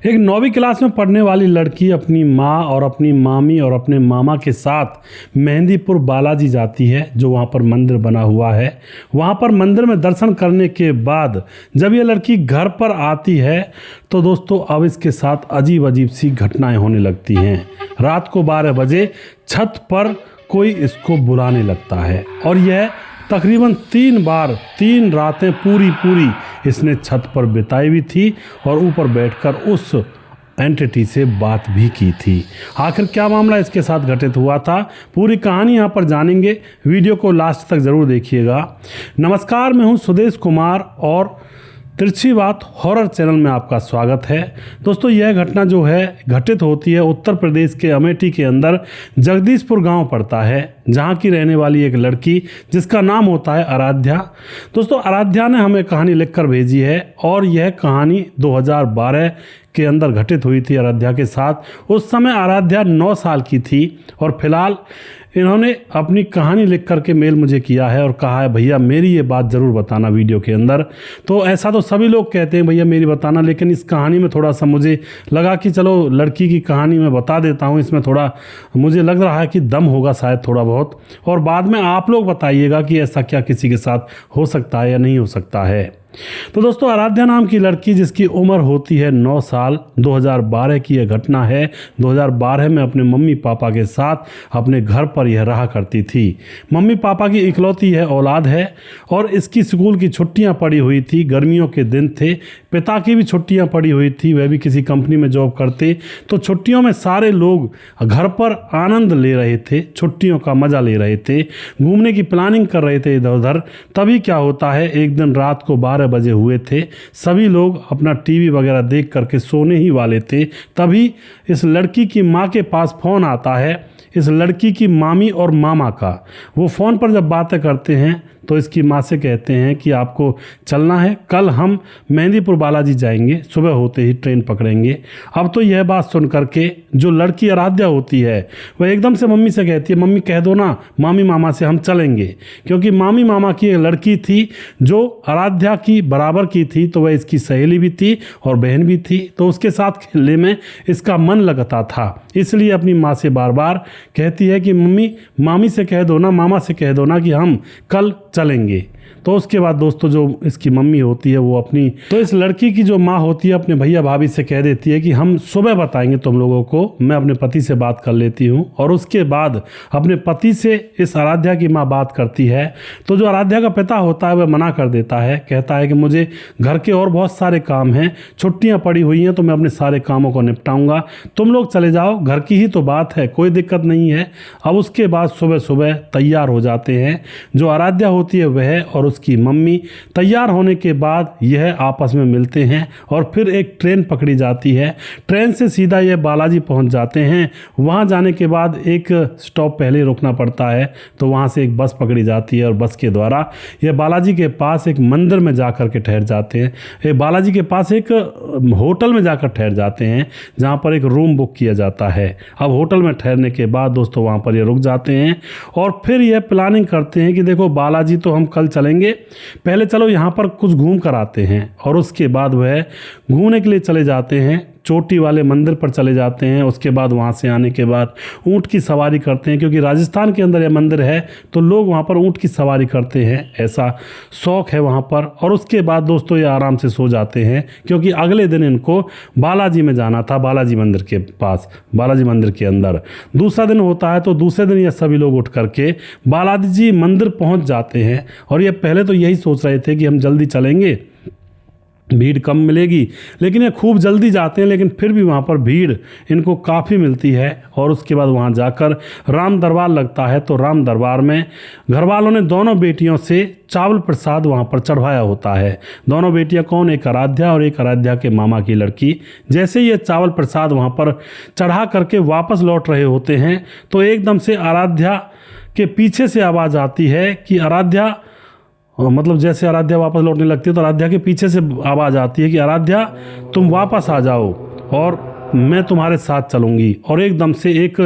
एक 9वीं क्लास में पढ़ने वाली लड़की अपनी माँ और अपनी मामी और अपने मामा के साथ मेहंदीपुर बालाजी जाती है, जो वहाँ पर मंदिर बना हुआ है। वहाँ पर मंदिर में दर्शन करने के बाद जब ये लड़की घर पर आती है तो दोस्तों अब इसके साथ अजीब अजीब सी घटनाएं होने लगती हैं। रात को 12 बजे छत पर कोई इसको बुलाने लगता है और यह तकरीबन 3 बार 3 रातें पूरी इसने छत पर बिताई हुई थी और ऊपर बैठकर उस एंटिटी से बात भी की थी। आखिर क्या मामला इसके साथ घटित हुआ था, पूरी कहानी यहाँ पर जानेंगे। वीडियो को लास्ट तक ज़रूर देखिएगा। नमस्कार, मैं हूँ सुदेश कुमार और तिरछी बात हॉरर चैनल में आपका स्वागत है। दोस्तों, यह घटना जो है घटित होती है उत्तर प्रदेश के अमेठी के अंदर जगदीशपुर गांव पड़ता है, जहां की रहने वाली एक लड़की जिसका नाम होता है आराध्या। दोस्तों, आराध्या ने हमें कहानी लिखकर भेजी है और यह कहानी 2012 के अंदर घटित हुई थी आराध्या के साथ। उस समय आराध्या 9 साल की थी और फिलहाल इन्होंने अपनी कहानी लिख करके मेल मुझे किया है और कहा है भैया मेरी ये बात ज़रूर बताना वीडियो के अंदर। तो ऐसा तो सभी लोग कहते हैं भैया मेरी बताना, लेकिन इस कहानी में थोड़ा सा मुझे लगा कि चलो लड़की की कहानी मैं बता देता हूँ। इसमें थोड़ा मुझे लग रहा है कि दम होगा शायद थोड़ा बहुत, और बाद में आप लोग बताइएगा कि ऐसा क्या किसी के साथ हो सकता है या नहीं हो सकता है। तो दोस्तों, आराध्या नाम की लड़की जिसकी उम्र होती है 9 साल, 2012 की यह घटना है। 2012 में अपने मम्मी पापा के साथ अपने घर पर यह रहा करती थी। मम्मी पापा की इकलौती है औलाद है और इसकी स्कूल की छुट्टियां पड़ी हुई थी, गर्मियों के दिन थे। पिता की भी छुट्टियां पड़ी हुई थी, वह भी किसी कंपनी में जॉब करते। तो छुट्टियों में सारे लोग घर पर आनंद ले रहे थे, छुट्टियों का मज़ा ले रहे थे, घूमने की प्लानिंग कर रहे थे इधर उधर। तभी क्या होता है, एक दिन रात को 12 बजे हुए थे, सभी लोग अपना टीवी वगैरह देख करके सोने ही वाले थे। तभी इस लड़की की माँ के पास फ़ोन आता है, इस लड़की की मामी और मामा का। वो फ़ोन पर जब बातें करते हैं तो इसकी माँ से कहते हैं कि आपको चलना है, कल हम मेहंदीपुर बालाजी जाएंगे, सुबह होते ही ट्रेन पकड़ेंगे। अब तो यह बात सुन करके जो लड़की आराध्या होती है वह एकदम से मम्मी से कहती है मम्मी कह दो ना मामी मामा से हम चलेंगे, क्योंकि मामी मामा की एक लड़की थी जो आराध्या की बराबर की थी, तो वह इसकी सहेली भी थी और बहन भी थी, तो उसके साथ खेलने में इसका मन लगता था। इसलिए अपनी माँ से बार बार कहती है कि मम्मी मामी से कह दो ना, मामा से कह दो ना कि हम कल चलेंगे। तो उसके बाद दोस्तों जो इसकी मम्मी होती है वो अपनी, तो इस लड़की की जो माँ होती है अपने भैया भाभी से कह देती है कि हम सुबह बताएंगे तुम लोगों को, मैं अपने पति से बात कर लेती हूँ। और उसके बाद अपने पति से इस आराध्या की माँ बात करती है। तो जो आराध्या का पिता होता है वह मना कर देता है, कहता है कि मुझे घर के और बहुत सारे काम हैं, छुट्टियाँ पड़ी हुई हैं, तो मैं अपने सारे कामों को निपटाऊंगा, तुम लोग चले जाओ, घर की ही तो बात है, कोई दिक्कत नहीं है। अब उसके बाद सुबह सुबह तैयार हो जाते हैं जो आराध्या होती है वह और उसकी मम्मी। तैयार होने के बाद यह आपस में मिलते हैं और फिर एक ट्रेन पकड़ी जाती है। ट्रेन से सीधा यह बालाजी पहुंच जाते हैं। वहां जाने के बाद एक स्टॉप पहले रुकना पड़ता है, तो वहां से एक बस पकड़ी जाती है और बस के द्वारा यह बालाजी के पास एक मंदिर में जाकर के ठहर जाते हैं। ये बालाजी के पास एक होटल में जाकर ठहर जाते हैं जहां पर एक रूम बुक किया जाता है। अब होटल में ठहरने के बाद दोस्तों वहां पर ये रुक जाते हैं और फिर यह प्लानिंग करते हैं कि देखो बालाजी तो हम कल चलेंगे, पहले चलो यहाँ पर कुछ घूम कर आते हैं। और उसके बाद वह घूमने के लिए चले जाते हैं, चोटी वाले मंदिर पर चले जाते हैं। उसके बाद वहाँ से आने के बाद ऊँट की सवारी करते हैं, क्योंकि राजस्थान के अंदर यह मंदिर है तो लोग वहाँ पर ऊँट की सवारी करते हैं, ऐसा शौक है वहाँ पर। और उसके बाद दोस्तों ये आराम से सो जाते हैं, क्योंकि अगले दिन इनको बालाजी में जाना था, बालाजी मंदिर के पास, बालाजी मंदिर के अंदर दूसरा दिन होता है। तो दूसरे दिन ये सभी लोग उठ करके बालाजी मंदिर पहुँच जाते हैं और ये पहले तो यही सोच रहे थे कि हम जल्दी चलेंगे, भीड़ कम मिलेगी, लेकिन ये खूब जल्दी जाते हैं, लेकिन फिर भी वहाँ पर भीड़ इनको काफ़ी मिलती है। और उसके बाद वहाँ जाकर राम दरबार लगता है, तो राम दरबार में घर वालों ने दोनों बेटियों से चावल प्रसाद वहाँ पर चढ़वाया होता है। दोनों बेटियाँ कौन, एक आराध्या और एक आराध्या के मामा की लड़की। जैसे ये चावल प्रसाद वहाँ पर चढ़ा करके वापस लौट रहे होते हैं तो एकदम से आराध्या के पीछे से आवाज़ आती है कि आराध्या, मतलब जैसे आराध्या वापस लौटने लगती है तो आराध्या के पीछे से आवाज़ आती है कि आराध्या तुम वापस आ जाओ। और मैं तुम्हारे साथ चलूंगी। और एकदम से एक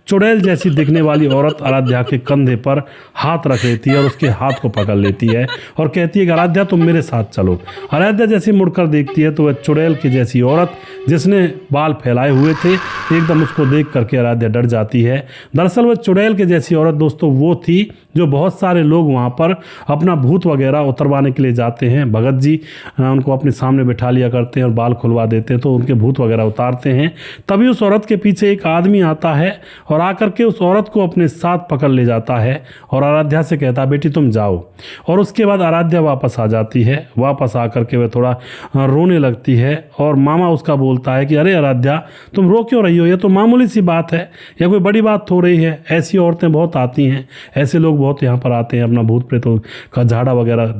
चुड़ैल जैसी दिखने वाली औरत आराध्या के कंधे पर हाथ रख लेती है और उसके हाथ को पकड़ लेती है और कहती है कि आराध्या तुम मेरे साथ चलो। आराध्या जैसी मुड़कर देखती है तो वह चुड़ैल की जैसी औरत जिसने बाल फैलाए हुए थे, एकदम उसको देख करके आराध्या डर जाती है। दरअसल वह चुड़ैल के जैसी औरत दोस्तों वो थी जो बहुत सारे लोग वहाँ पर अपना भूत वगैरह उतरवाने के लिए जाते हैं। भगत जी उनको अपने सामने बिठा लिया करते हैं और बाल खुलवा देते हैं तो उनके भूत वगैरह उतारते हैं। तभी उस औरत के पीछे एक आदमी आता है और आकर के उस औरत को अपने साथ पकड़ ले जाता है और आराध्या से कहता है बेटी तुम जाओ। और उसके बाद आराध्या वापस आ जाती है। वापस आकर के वह थोड़ा रोने लगती है और मामा उसका बोलता है कि अरे आराध्या तुम रो क्यों रही हो, ये तो मामूली सी बात है या कोई बड़ी बात हो रही है। ऐसी औरतें बहुत आती हैं, ऐसे लोग बहुत यहाँ पर आते हैं अपना भूत प्रेतों का झाड़ा वगैरह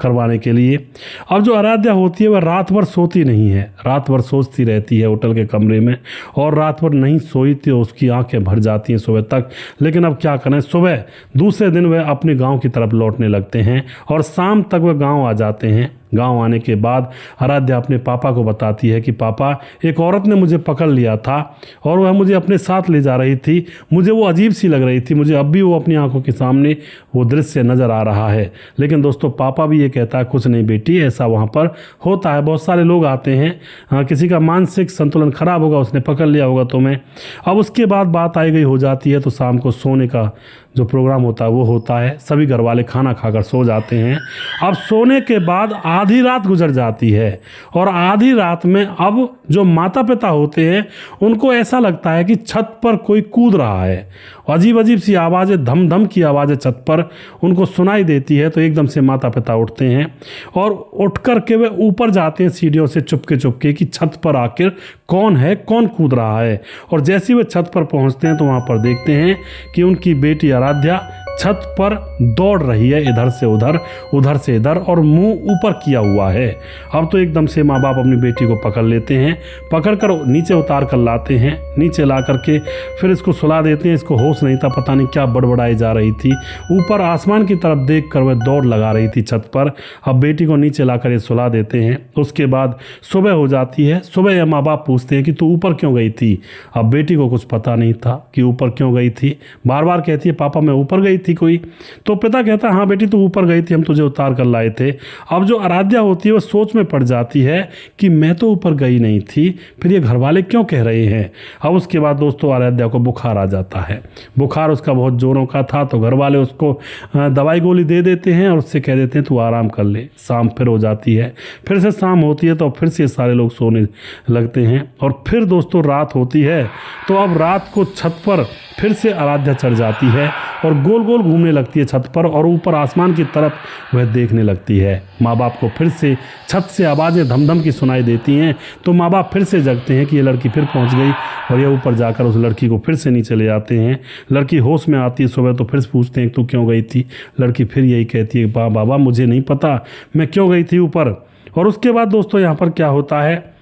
करवाने के लिए। अब जो आराध्या होती है वह रात भर सोती नहीं है, रात भर सोचती रहती है होटल के कमरे में और रात भर नहीं सोई तो उसकी आंखें भर जाती हैं सुबह तक। लेकिन अब क्या करें, सुबह दूसरे दिन वह अपने गांव की तरफ लौटने लगते हैं और शाम तक वह गांव आ जाते हैं। गांव आने के बाद आराध्या अपने पापा को बताती है कि पापा एक औरत ने मुझे पकड़ लिया था और वह मुझे अपने साथ ले जा रही थी, मुझे वो अजीब सी लग रही थी, मुझे अब भी वो अपनी आंखों के सामने वो दृश्य नज़र आ रहा है। लेकिन दोस्तों पापा भी ये कहता है कुछ नहीं बेटी, ऐसा वहाँ पर होता है, बहुत सारे लोग आते हैं, किसी का मानसिक संतुलन खराब होगा, उसने पकड़ लिया होगा तुम्हें। अब उसके बाद बात आई गई हो जाती है तो शाम को सोने का जो प्रोग्राम होता है वो होता है। सभी घर वाले खाना खाकर सो जाते हैं। अब सोने के बाद आधी रात गुजर जाती है और आधी रात में अब जो माता पिता होते हैं उनको ऐसा लगता है कि छत पर कोई कूद रहा है। अजीब अजीब सी आवाज़ें, धम धम की आवाज़ें छत पर उनको सुनाई देती है। तो एकदम से माता पिता उठते हैं और उठ कर के वे ऊपर जाते हैं सीढ़ियों से चुपके चुपके कि छत पर आखिर कौन है, कौन कूद रहा है। और जैसे ही वे छत पर पहुंचते हैं तो वहाँ पर देखते हैं कि उनकी बेटी आराध्या छत पर दौड़ रही है, इधर से उधर, उधर से इधर और मुंह ऊपर किया हुआ है। अब तो एकदम से माँ बाप अपनी बेटी को पकड़ लेते हैं, पकड़कर नीचे उतार कर लाते हैं। नीचे ला करके फिर इसको सुला देते हैं। इसको होश नहीं था, पता नहीं क्या बड़बड़ाई जा रही थी। ऊपर आसमान की तरफ देख कर वह दौड़ लगा रही थी छत पर। अब बेटी को नीचे ला कर ये सुला देते हैं। उसके बाद सुबह हो जाती है। सुबह ये माँ बाप पूछते हैं कि तू ऊपर क्यों गई थी। अब बेटी को कुछ पता नहीं था कि ऊपर क्यों गई थी। बार बार कहती है पापा मैं ऊपर गई थी कोई। तो पिता कहता है हाँ बेटी तू ऊपर गई थी, हम तुझे उतार कर लाए थे। अब जो आराध्या होती है वो सोच में पड़ जाती है कि मैं तो ऊपर गई नहीं थी, फिर ये घर वाले क्यों कह रहे हैं। अब उसके बाद दोस्तों आराध्या को बुखार आ जाता है। बुखार उसका बहुत जोरों का था तो घर वाले उसको दवाई गोली दे देते हैं और उससे कह देते हैं तू आराम कर ले। शाम फिर हो जाती है, फिर से शाम होती है तो फिर से सारे लोग सोने लगते हैं और फिर दोस्तों रात होती है। तो अब रात को छत पर फिर से आराध्या चढ़ जाती है और गोल गोल घूमने लगती है छत पर और ऊपर आसमान की तरफ वह देखने लगती है। माँ बाप को फिर से छत से आवाज़ें धमधम की सुनाई देती हैं तो माँ बाप फिर से जगते हैं कि ये लड़की फिर पहुँच गई और ये ऊपर जाकर उस लड़की को फिर से नीचे ले जाते हैं। लड़की होश में आती है सुबह तो फिर पूछते हैं तू क्यों गई थी। लड़की फिर यही कहती है बाबा मुझे नहीं पता मैं क्यों गई थी ऊपर। और उसके बाद दोस्तों यहाँ पर क्या होता है,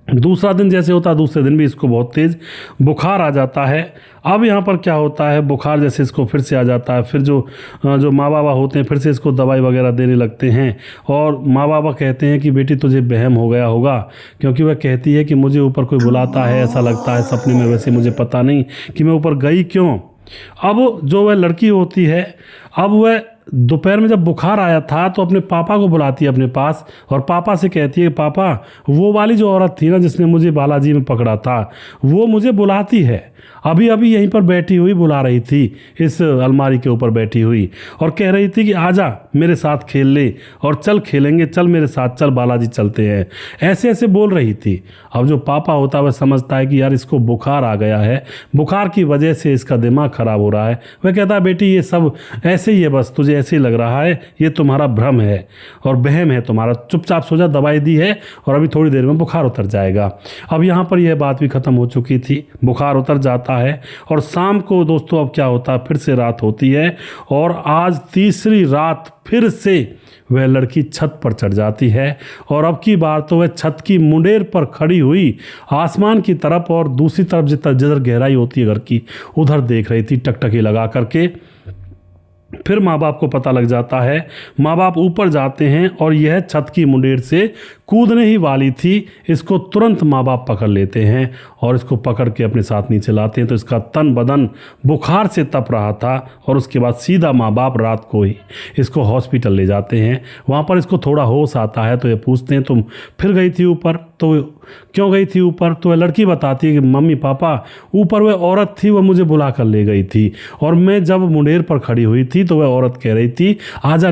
दूसरा दिन जैसे होता है दूसरे दिन भी इसको बहुत तेज़ बुखार आ जाता है। अब यहाँ पर क्या होता है, बुखार जैसे इसको फिर से आ जाता है। फिर जो माँ बाबा होते हैं फिर से इसको दवाई वगैरह देने लगते हैं और माँ बाबा कहते हैं कि बेटी तुझे वहम हो गया होगा, क्योंकि वह कहती है कि मुझे ऊपर कोई बुलाता है, ऐसा लगता है सपने में, वैसे मुझे पता नहीं कि मैं ऊपर गई क्यों। अब जो वह लड़की होती है अब वह दोपहर में जब बुखार आया था तो अपने पापा को बुलाती है अपने पास और पापा से कहती है पापा वो वाली जो औरत थी ना जिसने मुझे बालाजी में पकड़ा था वो मुझे बुलाती है, अभी अभी यहीं पर बैठी हुई बुला रही थी, इस अलमारी के ऊपर बैठी हुई और कह रही थी कि आजा मेरे साथ खेल ले और चल खेलेंगे, चल मेरे साथ, चल बालाजी चलते हैं, ऐसे ऐसे बोल रही थी। अब जो पापा होता है वह समझता है कि यार इसको बुखार आ गया है, बुखार की वजह से इसका दिमाग खराब हो रहा है। वह कहता है बेटी ये सब ऐसे ही है, बस तुझे ऐसे ही लग रहा है, ये तुम्हारा भ्रम है और वहम है तुम्हारा, चुपचाप सो जा, दवाई दी है और अभी थोड़ी देर में बुखार उतर जाएगा। अब यहाँ पर यह बात भी खत्म हो चुकी थी, बुखार उतर जाता है और शाम को दोस्तों अब क्या होता है, फिर से रात होती है और आज तीसरी रात फिर से वह लड़की छत पर चढ़ जाती है और अब की बार तो वह छत की मुंडेर पर खड़ी हुई आसमान की तरफ और दूसरी तरफ जिधर गहराई होती है घर की उधर देख रही थी टकटकी लगा करके। फिर माँ बाप को पता लग जाता है। माँ बाप ऊपर जाते हैं और यह छत की मुंडेर से कूदने ही वाली थी। इसको तुरंत माँ बाप पकड़ लेते हैं और इसको पकड़ के अपने साथ नीचे लाते हैं। तो इसका तन बदन बुखार से तप रहा था और उसके बाद सीधा माँ बाप रात को ही इसको हॉस्पिटल ले जाते हैं। वहाँ पर इसको थोड़ा होश आता है तो ये पूछते हैं तुम फिर गई थी ऊपर? तो क्यों गई थी ऊपर? तो वह लड़की बताती है कि मम्मी पापा ऊपर वह औरत थी, वह मुझे बुला कर ले गई थी और मैं जब मुंडेर पर खड़ी हुई थी तो वह औरत कह रही थी आजा,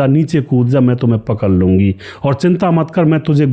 नीचे कूद जा, मैं तुम्हें पकड़ लूँगी और चिंता मत कर, मैं तुझे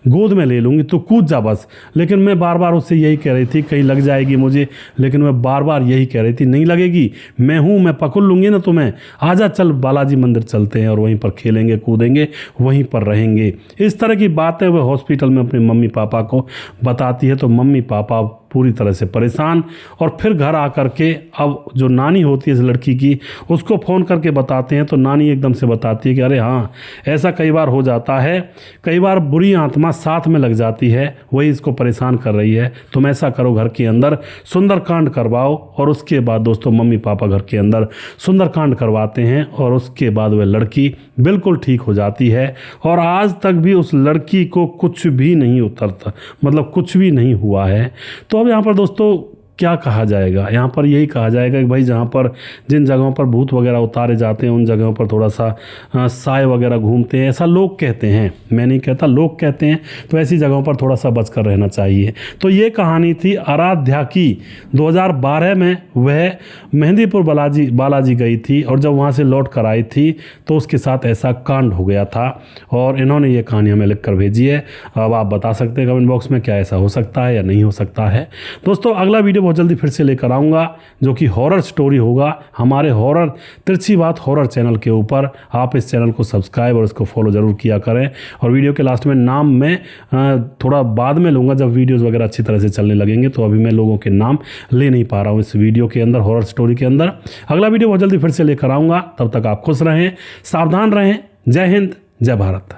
गोद में ले लूँगी, तो कूद जा बस। लेकिन मैं बार बार उससे यही कह रही थी कहीं लग जाएगी मुझे, लेकिन वह बार बार यही कह रही थी नहीं लगेगी, मैं हूँ, मैं पकड़ लूँगी ना तुम्हें, आजा चल बालाजी मंदिर चलते हैं और वहीं पर खेलेंगे कूदेंगे, वहीं पर रहेंगे। इस तरह की बातें वह हॉस्पिटल में अपने मम्मी पापा को बताती है। तो मम्मी पापा पूरी तरह से परेशान और फिर घर आकर के अब जो नानी होती है इस लड़की की उसको फ़ोन करके बताते हैं। तो नानी एकदम से बताती है कि अरे हाँ, ऐसा कई बार हो जाता है, कई बार बुरी आत्मा साथ में लग जाती है, वही इसको परेशान कर रही है। तुम ऐसा करो, घर के अंदर सुंदरकांड करवाओ। और उसके बाद दोस्तों मम्मी पापा घर के अंदर सुंदरकांड करवाते हैं और उसके बाद वह लड़की बिल्कुल ठीक हो जाती है। और आज तक भी उस लड़की को कुछ भी नहीं उतरता, मतलब कुछ भी नहीं हुआ है। तो अब यहाँ पर दोस्तों क्या कहा जाएगा? यहाँ पर यही कहा जाएगा कि भाई जहाँ पर जिन जगहों पर भूत वगैरह उतारे जाते हैं उन जगहों पर थोड़ा सा साए वगैरह घूमते हैं, ऐसा लोग कहते हैं, मैं नहीं कहता, लोग कहते हैं। तो ऐसी जगहों पर थोड़ा सा बचकर रहना चाहिए। तो ये कहानी थी आराध्या की। 2012 में वह मेहंदीपुर बालाजी गई थी और जब वहाँ से लौट कर आई थी तो उसके साथ ऐसा कांड हो गया था और इन्होंने ये कहानी हमें लिख कर भेजी है। अब आप बता सकते हैं कमेंट बॉक्स में क्या ऐसा हो सकता है या नहीं हो सकता है। दोस्तों अगला वीडियो बहुत जल्दी फिर से लेकर आऊँगा जो कि हॉरर स्टोरी होगा हमारे हॉरर तिरछी बात हॉरर चैनल के ऊपर। आप इस चैनल को सब्सक्राइब और इसको फॉलो ज़रूर किया करें। और वीडियो के लास्ट में नाम मैं थोड़ा बाद में लूँगा जब वीडियोज़ वगैरह अच्छी तरह से चलने लगेंगे, तो अभी मैं लोगों के नाम ले नहीं पा रहा हूँ इस वीडियो के अंदर, हॉरर स्टोरी के अंदर। अगला वीडियो बहुत जल्दी फिर से लेकर आऊँगा, तब तक आप खुश रहें, सावधान रहें। जय हिंद, जय भारत।